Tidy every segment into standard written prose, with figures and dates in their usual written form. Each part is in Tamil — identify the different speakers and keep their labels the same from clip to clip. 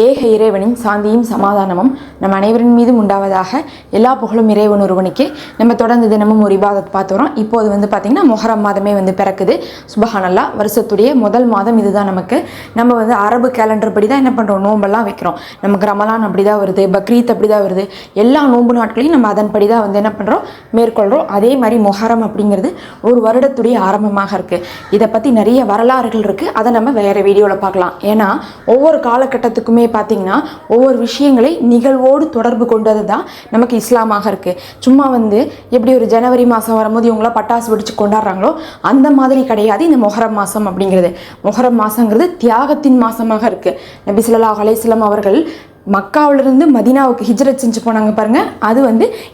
Speaker 1: ஏக இறைவனின் சாந்தியும் சமாதானமும் நம் அனைவரின் மீதும் உண்டாவதாக. எல்லா புகழும் இறைவன் ஒருவனுக்கே. நம்ம தொடர்ந்து தினமும் ஒரு இபாதத் பார்த்து வரோம். இப்போது பார்த்திங்கன்னா மொஹரம் மாதமே பிறக்குது. சுபஹானல்லாஹ், வருஷத்துடைய முதல் மாதம் இதுதான். நம்ம அரபு கேலண்டர் படி தான் என்ன பண்ணுறோம், நோம்பெல்லாம் வைக்கிறோம். நமக்கு ரமலான் அப்படி தான் வருது, பக்ரீத் அப்படி தான் வருது. எல்லா நோன்பு நாட்களையும் நம்ம அதன்படி தான் என்ன பண்ணுறோம், மேற்கொள்கிறோம். அதே மாதிரி மொஹரம் அப்படிங்கிறது ஒரு வருடத்துடைய ஆரம்பமாக இருக்குது. இதை பற்றி நிறைய வரலாறுகள் இருக்குது. அதை நம்ம வேறு வீடியோவில் பார்க்கலாம். ஏன்னா ஒவ்வொரு காலகட்டத்துக்குமே பார்த்தீங்கன்னா ஒவ்வொரு விஷயங்களை நிகழ்வோடு தொடர்பு கொண்டது தான் நமக்கு இஸ்லாமாக இருக்குது. சும்மா எப்படி ஒரு ஜனவரி மாதம் வரும்போது இவங்களாம் பட்டாசு வெடிச்சு கொண்டாடுறாங்களோ அந்த மாதிரி கிடையாது இந்த மொஹரம் மாதம் அப்படிங்கிறது. மொஹரம் மாதங்கிறது தியாகத்தின் மாதமாக இருக்குது. நபி ஸல்லல்லாஹு அலைஹி வஸல்லம் அவர்கள் மக்காவிலிருந்து மதீனாவுக்கு ஹிஜ்ரத் செஞ்சு போனாங்க பாருங்க, அது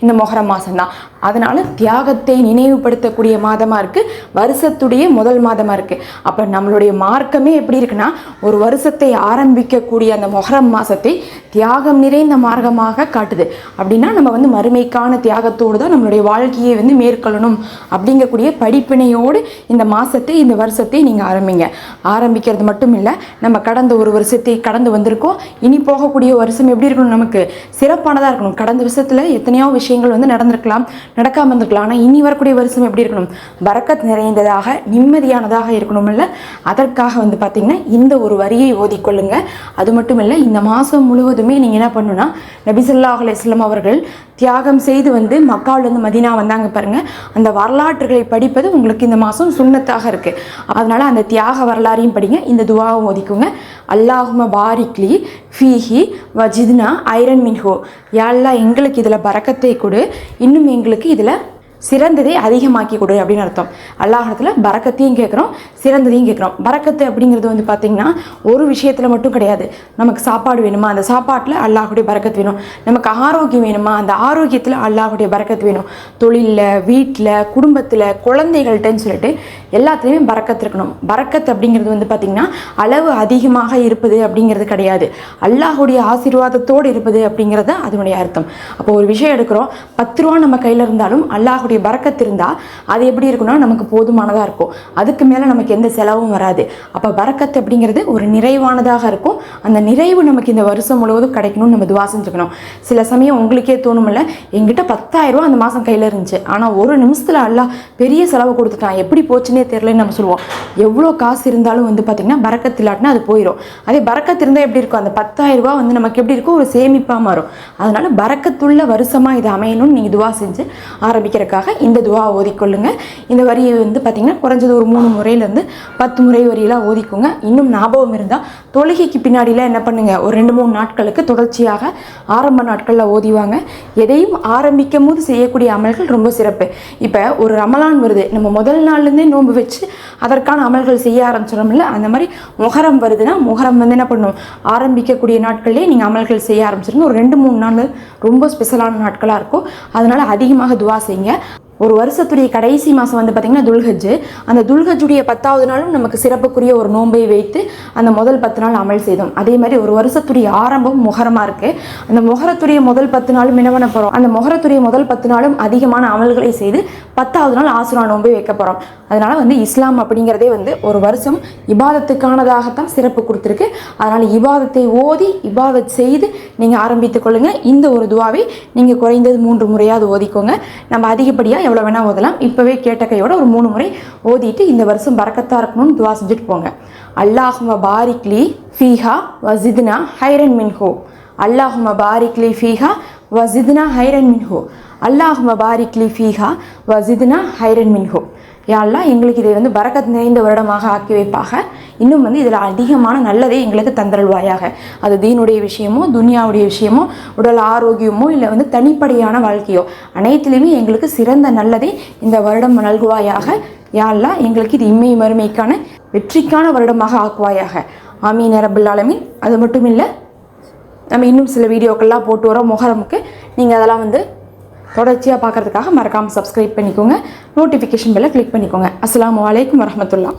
Speaker 1: இந்த மொஹரம் மாதம் தான். அதனால தியாகத்தை நினைவுபடுத்தக்கூடிய மாதமாக இருக்குது, வருஷத்துடைய முதல் மாதமாக இருக்குது. அப்போ நம்மளுடைய மார்க்கமே எப்படி இருக்குன்னா, ஒரு வருஷத்தை ஆரம்பிக்கக்கூடிய அந்த மொஹரம் மாதத்தை தியாகம் நிறைந்த மார்க்கமாக காட்டுது. அப்படின்னா நம்ம மறுமைக்கான தியாகத்தோடு தான் நம்மளுடைய வாழ்க்கையை மேற்கொள்ளணும் அப்படிங்கக்கூடிய படிப்பினையோடு இந்த மாதத்தை இந்த வருஷத்தை நீங்கள் ஆரம்பிக்கிறது மட்டும் இல்லை, நம்ம கடந்த ஒரு வருஷத்தை கடந்து வந்திருக்கோம். இனி போகக்கூடிய வருஷம் எப்படி இருக்கணும், நமக்கு சிறப்பானதாக இருக்கணும். கடந்த வருஷத்தில் எத்தனையோ விஷயங்கள் நடந்திருக்கலாம், நடக்காமல் இருந்திருக்கலாம். ஆனால் இனி வரக்கூடிய வருஷம் எப்படி இருக்கணும், பரக்கத் நிறைந்ததாக நிம்மதியானதாக இருக்கணும். இல்லை, அதற்காக பார்த்தீங்கன்னா இந்த ஒரு வரியை ஓதிக்கொள்ளுங்க. அது மட்டும் இல்லை, இந்த மாதம் முழுவதுமே நீங்கள் என்ன பண்ணணும்னா, நபி ஸல்லல்லாஹு அலைஹி வஸல்லம் அவர்கள் தியாகம் செய்து மக்காவிலிருந்து மதீனா வந்தாங்க பாருங்க, அந்த வரலாற்றுகளை படிப்பது உங்களுக்கு இந்த மாதம் சுன்னத்தாக இருக்குது. அதனால அந்த தியாக வரலாறையும் படிங்க, இந்த துவாவும் ஓதிக்குங்க. அல்லாஹும்ம பாரிக்லி ஃபீஹி வஜித்னா ஐரன் மின்ஹோ. யா அல்லாஹ், எங்களுக்கு இதில் பரக்கத்தை கொடு, இன்னும் எங்களுக்கு இதில் சிறந்ததை அதிகமாக்கி கொடு அப்படின்னு அர்த்தம். அல்லாஹ்விடத்துல பரக்கத்தையும் கேட்குறோம், சிறந்ததையும் கேட்குறோம். பரக்கத்து அப்படிங்கிறது பார்த்திங்கன்னா ஒரு விஷயத்தில் மட்டும் கிடையாது. நமக்கு சாப்பாடு வேணுமா, அந்த சாப்பாட்டில் அல்லாஹுடைய பரக்கத்து வேணும். நமக்கு ஆரோக்கியம் வேணுமா, அந்த ஆரோக்கியத்தில் அல்லாஹுடைய பரக்கத்து வேணும். தொழிலில், வீட்டில், குடும்பத்தில், குழந்தைகள்கிட்டன்னு சொல்லிட்டு எல்லாத்துலேயுமே பரக்கத்து இருக்கணும். பரக்கத்து அப்படிங்கிறது பார்த்திங்கன்னா அளவு அதிகமாக இருப்பது அப்படிங்கிறது கிடையாது, அல்லாஹுடைய ஆசீர்வாதத்தோடு இருப்பது அப்படிங்கிறது அதனுடைய அர்த்தம். அப்போ ஒரு விஷயம் எடுக்கிறோம், 10 ரூபா நம்ம கையில் இருந்தாலும் அல்லாஹுடைய பரக்கத்து இருந்தால் அது எப்படி இருக்குன்னா நமக்கு போதுமானதாக இருக்கும். அதுக்கு மேலே நமக்கு எந்த செலவும் வராது. அப்போ பரக்கத்து அப்படிங்கிறது ஒரு நிறைவானதாக இருக்கும். அந்த நிறைவு நமக்கு இந்த வருஷம் முழுவதும் கிடைக்கணும்னு நம்ம துவா செஞ்சுக்கணும். சில சமயம் உங்களுக்கே தோணுமில்ல, எங்கிட்ட 10,000 ரூபா அந்த மாதம் கையில் இருந்துச்சு, ஆனால் ஒரு நிமிஷத்தில் அல்லாஹ் பெரிய செலவு கொடுத்துட்டான், எப்படி போச்சுன்னே தெரியலன்னு நம்ம சொல்லுவோம். எவ்வளோ காசு இருந்தாலும் பார்த்திங்கன்னா பரக்கத்து இல்லாட்டினா அது போயிடும். அதே பரக்கத்து இருந்தால் எப்படி இருக்கும், அந்த 10,000 ரூபா நமக்கு எப்படி இருக்கும், ஒரு சேமிப்பாக மாறும். அதனால பரக்கத்துள்ள வருஷமாக இது அமையணும்னு நீங்கள் துவா செஞ்சு ஆரம்பிக்கிறக்காக இந்த துவா ஓதிக்கொள்ளுங்க. இந்த வரியை பார்த்திங்கன்னா குறைஞ்சது ஒரு 3 முறையிலேருந்து 10 முறை வரியெல்லாம் ஓதிக்கோங்க. இன்னும் ஞாபகம் இருந்தால் தொழுகைக்கு பின்னாடிலாம் என்ன பண்ணுங்க, ஒரு 2-3 நாட்களுக்கு தொடர்ச்சியாக ஆரம்ப நாட்களில் ஓதிவாங்க. எதையும் ஆரம்பிக்கும் போது செய்யக்கூடிய அமல்கள் ரொம்ப சிறப்பு. இப்போ ஒரு ரமலான் வருது, நம்ம முதல் நாள்லேருந்தே நோன்பு வச்சு அதற்கான அமல்கள் செய்ய ஆரம்பிச்சிடோம்ல, அந்த மாதிரி மொஹரம் வருதுன்னா மொஹரம் என்ன பண்ணணும், ஆரம்பிக்கக்கூடிய நாட்கள்லேயே நீங்கள் அமல்கள் செய்ய ஆரம்பிச்சிருங்க. ஒரு 2-3 நாள் ரொம்ப ஸ்பெஷலான நாட்களாக இருக்கும். அதனால் அதிகமாக துவா செய்யுங்க. ஒரு வருஷத்துடைய கடைசி மாதம் பார்த்திங்கன்னா துல்ஹஜ். அந்த துல்ஹஜுடைய 10வது நாளும் நமக்கு சிறப்புக்குரிய ஒரு நோன்பை வைத்து அந்த முதல் 10 நாள் அமல் செய்தோம். அதே மாதிரி ஒரு வருஷத்துடைய ஆரம்பம் மொஹரமாக இருக்குது. அந்த மொஹரத்துடைய முதல் 10 நாளும் என்ன பண்ண போகிறோம், அந்த மொஹரத்துடைய முதல் 10 நாளும் அதிகமான அமல்களை செய்து 10வது நாள் ஆசுரா நோன்பை வைக்க போகிறோம். அதனால் இஸ்லாம் அப்படிங்கிறதே ஒரு வருஷம் இபாதத்துக்கானதாகத்தான் சிறப்பு கொடுத்துருக்கு. அதனால் இபாதத்தை ஓதி இபாதத் செய்து நீங்கள் ஆரம்பித்துக் கொள்ளுங்கள். இந்த ஒரு துவாவை நீங்கள் குறைந்தது 3 முறையாவது ஓதிக்கோங்க. நம்ம அதிகப்படியாக எவ்வளோ வேணால் ஓதலாம். இப்போவே கேட்ட கையோட ஒரு 3 முறை ஓதிட்டு இந்த வருஷம் பரக்கத்தாக இருக்கணும்னு துவா செஞ்சுட்டு போங்க. அல்லாஹும்ம பாரிக்லி ஃபீஹா வஸித்னா ஹைரன் மின்ஹு. அல்லாஹும்ம பாரிக்லி ஃபீஹா வஸித்னா ஹைரன் மின்ஹு. அல்லாஹும்ம பாரிக்லி ஃபீஹா வஸித்னா ஹைரன் மின்ஹு. யா அல்லாஹ், எங்களுக்கு இதை பரக்கத் நிறைந்த வருடமாக ஆக்கி வைப்பாக. இன்னும் இதில் அதிகமான நல்லதை எங்களுக்கு தந்தருள்வாயாக. அது தீனுடைய விஷயமோ, துனியாவுடைய விஷயமோ, உடல் ஆரோக்கியமோ, இல்லை தனிப்படையான வாழ்க்கையோ, அனைத்திலுமே எங்களுக்கு சிறந்த நல்லதை இந்த வருடம் நல்குவாயாக. யா அல்லாஹ், எங்களுக்கு இது இம்மை மறுமைக்கான வெற்றிக்கான வருடமாக ஆக்குவாயாக. ஆமீன் ரப்பல் ஆலமீன். அது மட்டும் இல்லை, நம்ம இன்னும் சில வீடியோக்கள்லாம் போட்டு வரோம் மொஹரமுக்கு. நீங்கள் அதெல்லாம் தொடர்ச்சியாக பார்க்குறதுக்காக மறக்காமல் சப்ஸ்கிரைப் பண்ணிக்கோங்க, நோட்டிஃபிகேஷன் பெல்லை கிளிக் பண்ணிக்கோங்க. அஸ்ஸலாமு அலைக்கும் வரஹ்மத்துல்லாஹ்.